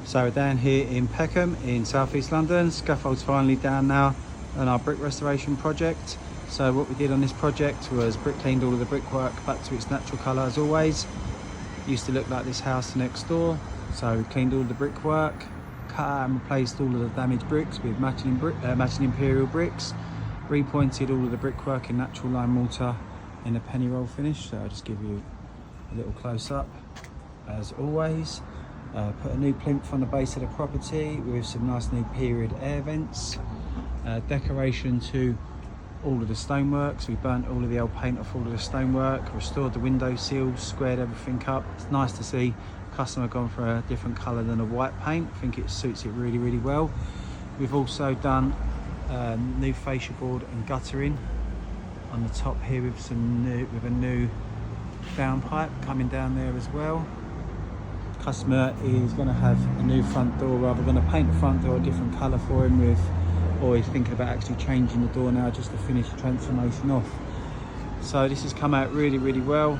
So we're down here in Peckham in southeast London. Scaffold's finally down now on our brick restoration project. So what we did on this project was brick cleaned all of the brickwork back to its natural colour as always. Used to look like this house next door. So we cleaned all the brickwork, cut out and replaced all of the damaged bricks with matching imperial bricks, repointed all of the brickwork in natural lime mortar in a penny roll finish. So I'll just give you a little close up as always. Put a new plinth on the base of the property with some nice new period air vents. Decoration to all of the stonework, so we burnt all of the old paint off all of the stonework, restored the window sills, squared everything up. It's nice to see customer gone for a different colour than a white paint. I think it suits it really well. We've also done new fascia board and guttering on the top here with a new downpipe coming down there as well. Customer is going to have a new front door, rather going to paint the front door a different colour for him with, or he's thinking about actually changing the door now just to finish the transformation off. So this has come out really well.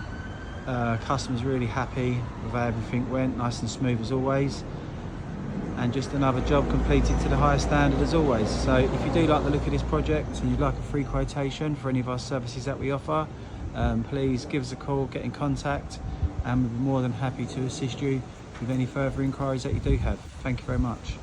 Customer's really happy with how everything went, nice and smooth as always. And just another job completed to the highest standard as always. So if you do like the look of this project and you'd like a free quotation for any of our services that we offer, please give us a call, get in contact, and we'll be more than happy to assist you with any further inquiries that you do have. Thank you very much.